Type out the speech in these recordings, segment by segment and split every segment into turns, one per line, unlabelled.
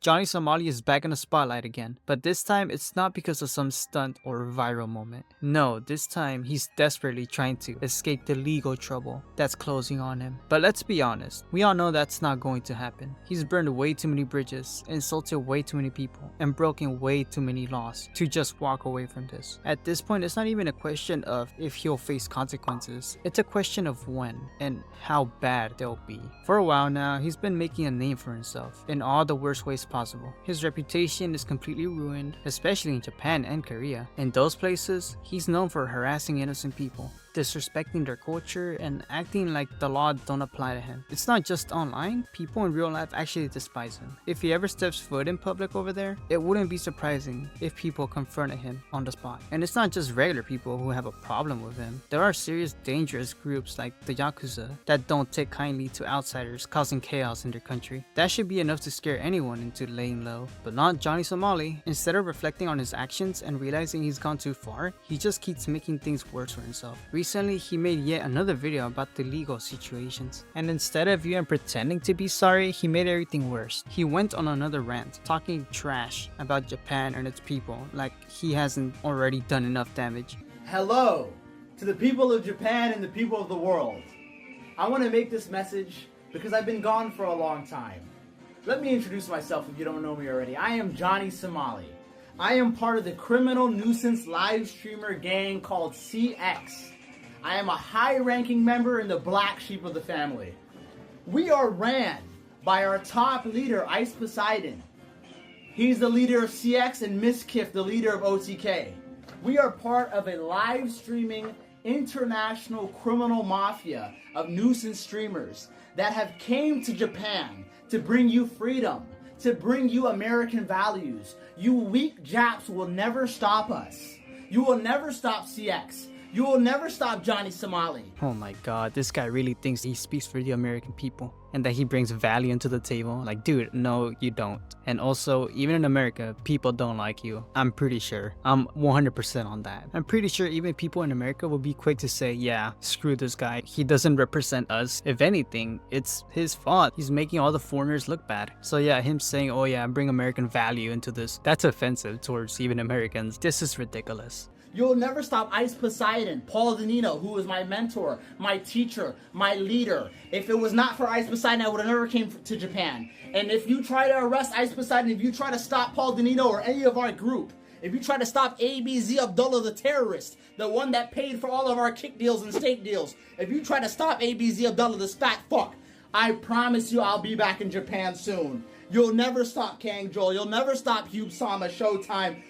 Johny Somali is back in the spotlight again, but this time it's not because of some stunt or viral moment. No, this time he's desperately trying to escape the legal trouble that's closing on him. But let's be honest, we all know that's not going to happen. He's burned way too many bridges, insulted way too many people, and broken way too many laws to just walk away from this. At this point, it's not even a question of if he'll face consequences, it's a question of when and how bad they'll be. For a while now, he's been making a name for himself in all the worst ways possible. His reputation is completely ruined, especially in Japan and Korea. In those places, he's known for harassing innocent people, disrespecting their culture, and acting like the law don't apply to him. It's not just online, people in real life actually despise him. If he ever steps foot in public over there, it wouldn't be surprising if people confronted him on the spot. And it's not just regular people who have a problem with him. There are serious dangerous groups like the Yakuza that don't take kindly to outsiders causing chaos in their country. That should be enough to scare anyone into laying low, but not Johny Somali. Instead of reflecting on his actions and realizing he's gone too far, he just keeps making things worse for himself. Recently, he made yet another video about the legal situations, and instead of even pretending to be sorry, he made everything worse. He went on another rant, talking trash about Japan and its people, like he hasn't already done enough damage.
Hello to the people of Japan and the people of the world. I want to make this message because I've been gone for a long time. Let me introduce myself if you don't know me already. I am Johny Somali. I am part of the criminal nuisance live streamer gang called CX. I am a high-ranking member in the black sheep of the family. We are ran by our top leader, Ice Poseidon. He's the leader of CX, and Miskiff, the leader of OTK. We are part of a live streaming international criminal mafia of nuisance streamers that have came to Japan to bring you freedom, to bring you American values. You weak Japs will never stop us. You will never stop CX. You will never stop Johny Somali.
Oh my god, this guy really thinks he speaks for the American people and that he brings value into the table. Like, dude, no, you don't. And also, even in America, people don't like you. I'm pretty sure. I'm 100% on that. I'm pretty sure even people in America will be quick to say, yeah, screw this guy. He doesn't represent us. If anything, it's his fault. He's making all the foreigners look bad. So yeah, him saying, oh yeah, bring American value into this, that's offensive towards even Americans. This is ridiculous.
You'll never stop Ice Poseidon, Paul Danino, who was my mentor, my teacher, my leader. If it was not for Ice Poseidon, I would have never came to Japan. And if you try to arrest Ice Poseidon, if you try to stop Paul Danino or any of our group, if you try to stop ABZ Abdullah, the terrorist, the one that paid for all of our kick deals and steak deals, if you try to stop ABZ Abdullah, this fat fuck, I promise you I'll be back in Japan soon. You'll never stop Kang Joel. You'll never stop Hugh Sama, Showtime,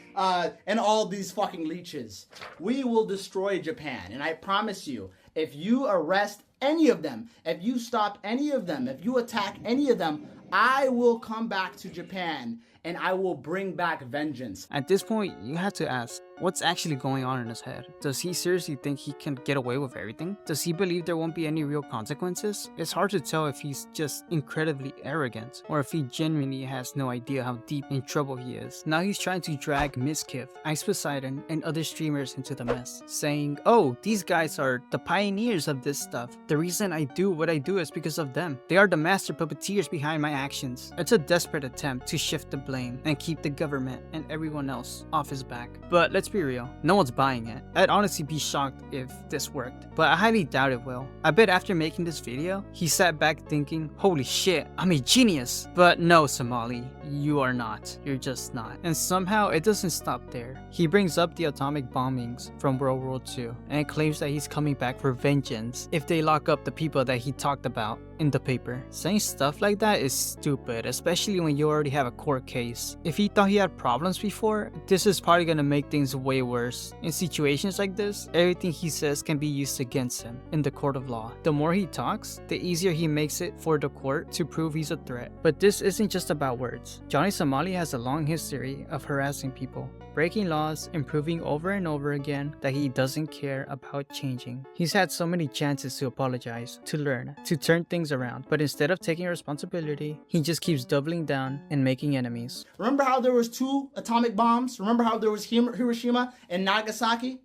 and all these fucking leeches. We will destroy Japan, and I promise you, if you arrest any of them, if you stop any of them, if you attack any of them, I will come back to Japan and I will bring back vengeance.
At this point, you have to ask, what's actually going on in his head? Does he seriously think he can get away with everything? Does he believe there won't be any real consequences? It's hard to tell if he's just incredibly arrogant or if he genuinely has no idea how deep in trouble he is. Now he's trying to drag Miskiff, Ice Poseidon, and other streamers into the mess, saying, oh, these guys are the pioneers of this stuff. The reason I do what I do is because of them. They are the master puppeteers behind my actions. It's a desperate attempt to shift the blame and keep the government and everyone else off his back. But let's be real, no one's buying it. I'd honestly be shocked if this worked, but I highly doubt it will. I bet after making this video, he sat back thinking, holy shit, I'm a genius. But no, Somali, you are not. You're just not. And somehow it doesn't stop there. He brings up the atomic bombings from World War II and claims that he's coming back for vengeance if they lock up the people that he talked about in the paper. Saying stuff like that is stupid, especially when you already have a court case. If he thought he had problems before, this is probably gonna make things way worse. In situations like this, everything he says can be used against him in the court of law. The more he talks, the easier he makes it for the court to prove he's a threat. But this isn't just about words. Johny Somali has a long history of harassing people, breaking laws, and proving over and over again that he doesn't care about changing. He's had so many chances to apologize, to learn, to turn things around, but instead of taking responsibility, he just keeps doubling down and making enemies.
Remember how there was 2 atomic bombs? Remember how there was Hiroshima and Nagasaki?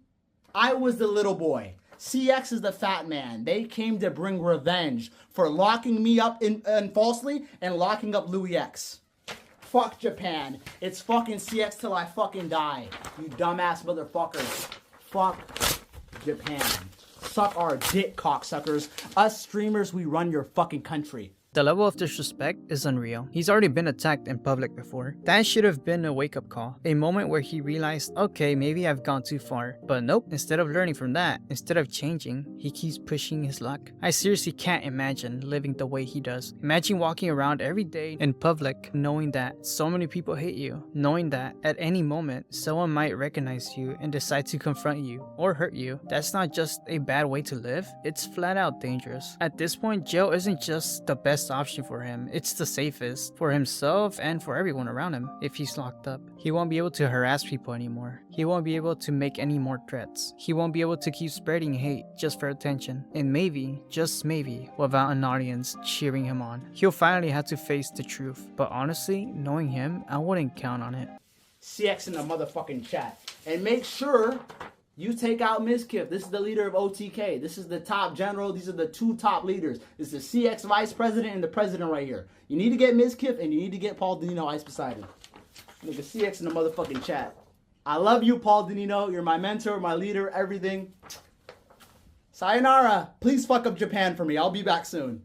I was the little boy. CX is the fat man. They came to bring revenge for locking me up falsely and locking up Louis X. fuck Japan. It's fucking CX till I fucking die. You dumbass motherfuckers. Fuck Japan. Suck our dick, cocksuckers. Us streamers, we run your fucking country.
The level of disrespect is unreal. He's already been attacked in public before. That should have been a wake-up call. A moment where he realized, okay, maybe I've gone too far. But nope, instead of learning from that, instead of changing, he keeps pushing his luck. I seriously can't imagine living the way he does. Imagine walking around every day in public knowing that so many people hate you. Knowing that at any moment, someone might recognize you and decide to confront you or hurt you. That's not just a bad way to live, it's flat out dangerous. At this point, jail isn't just the best option for him, it's the safest for himself and for everyone around him. If he's locked up, he won't be able to harass people anymore. He won't be able to make any more threats. He won't be able to keep spreading hate just for attention, and maybe, just maybe, without an audience cheering him on. He'll finally have to face the truth, but honestly, knowing him, I wouldn't count on it.
CX in the motherfucking chat, and make sure you take out Mizkif. This is the leader of OTK. This is the top general. These are the two top leaders. This is the CX vice president and the president right here. You need to get Mizkif and you need to get Paul Danino ice beside him. Nigga, CX in the motherfucking chat. I love you, Paul Danino. You're my mentor, my leader, everything. Sayonara. Please fuck up Japan for me. I'll be back soon.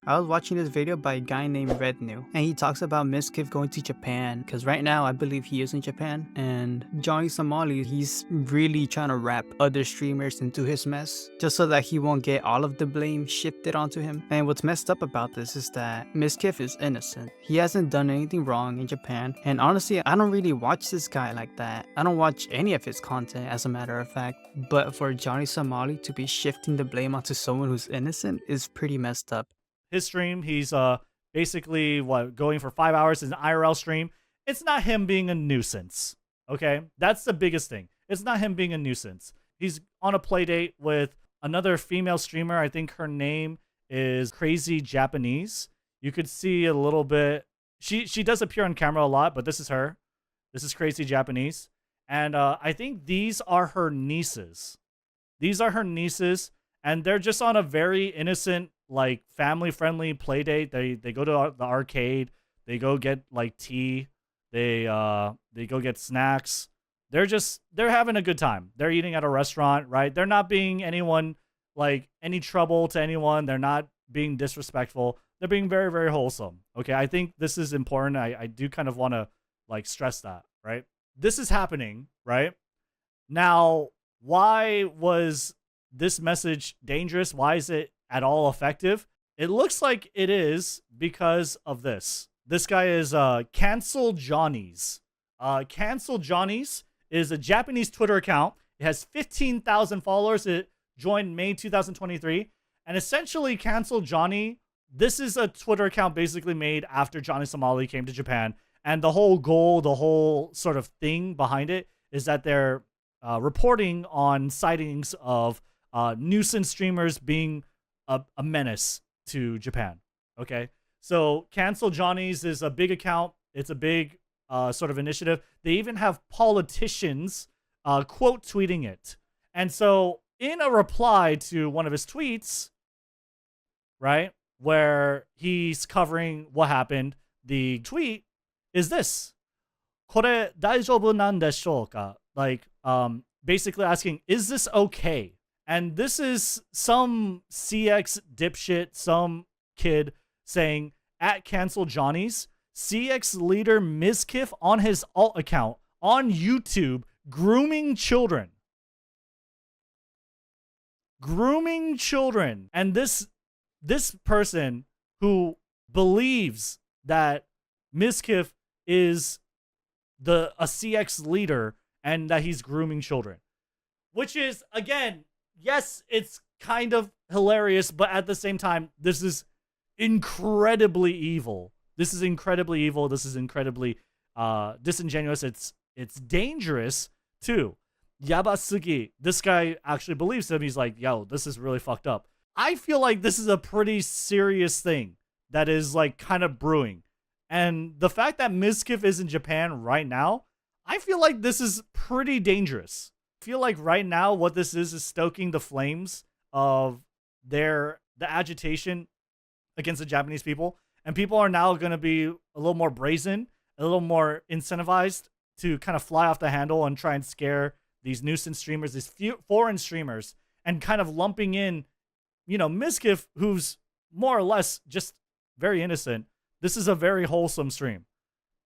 I was watching this video by a guy named Rednew, and he talks about Mizkif going to Japan, because right now I believe he is in Japan, and Johny Somali, he's really trying to wrap other streamers into his mess, just so that he won't get all of the blame shifted onto him. And what's messed up about this is that Mizkif is innocent. He hasn't done anything wrong in Japan, and honestly, I don't really watch this guy like that. I don't watch any of his content, as a matter of fact, but for Johny Somali to be shifting the blame onto someone who's innocent is pretty messed up.
His stream, he's basically going for 5 hours in an IRL stream. It's not him being a nuisance, okay? That's the biggest thing. It's not him being a nuisance. He's on a play date with another female streamer. I think her name is Crazy Japanese. You could see a little bit. She does appear on camera a lot, but this is her. This is Crazy Japanese. And I think these are her nieces. These are her nieces, and they're just on a very innocent, like, family-friendly play date. They go to the arcade. They go get like tea. They go get snacks. They're having a good time. They're eating at a restaurant, right? They're not being anyone, like, any trouble to anyone. They're not being disrespectful. They're being very, very wholesome. Okay, I think this is important. I do kind of want to, like, stress that, right? This is happening, right? Now, why was this message dangerous? Why is it at all effective? It looks like it is because of this. This guy is Cancel Johnny's. Cancel Johnny's is a Japanese Twitter account. It has 15,000 followers. It joined May 2023. And essentially, Cancel Johnny, this is a Twitter account basically made after Johny Somali came to Japan. And the whole goal, the whole sort of thing behind it is that they're reporting on sightings of nuisance streamers being a menace to Japan. Okay, so Cancel Johnny's is a big account. It's a big sort of initiative. They even have politicians quote tweeting it. And so in a reply to one of his tweets, right, where he's covering what happened, the tweet is this: これ大丈夫なんでしょうか? Like, basically asking, is this okay? And this is some CX dipshit, some kid saying, at Cancel Johnny's, CX leader Mizkif on his alt account on YouTube, grooming children. Grooming children. And this person who believes that Mizkif is a CX leader and that he's grooming children. Which is, again, yes, it's kind of hilarious, but at the same time, this is incredibly evil. This is incredibly evil. This is incredibly disingenuous. It's dangerous too. Yabasugi, this guy actually believes him. He's like, yo, this is really fucked up. I feel like this is a pretty serious thing that is, like, kind of brewing. And the fact that Mizkif is in Japan right now, I feel like this is pretty dangerous. I feel like right now what this is stoking the flames of the agitation against the Japanese people. And people are now going to be a little more brazen a little more incentivized to kind of fly off the handle and try and scare these nuisance streamers, these few foreign streamers, and kind of lumping in, Mizkif, who's more or less just very innocent. This is a very wholesome stream.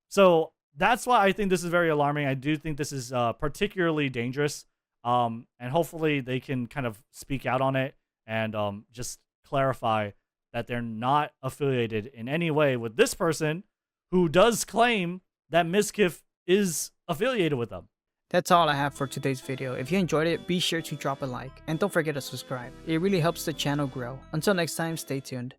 So that's why I think this is very alarming. I do think this is particularly dangerous. And hopefully they can kind of speak out on it and just clarify that they're not affiliated in any way with this person who does claim that Mizkif is affiliated with them.
That's all I have for today's video. If you enjoyed it, be sure to drop a like and don't forget to subscribe. It really helps the channel grow. Until next time, stay tuned.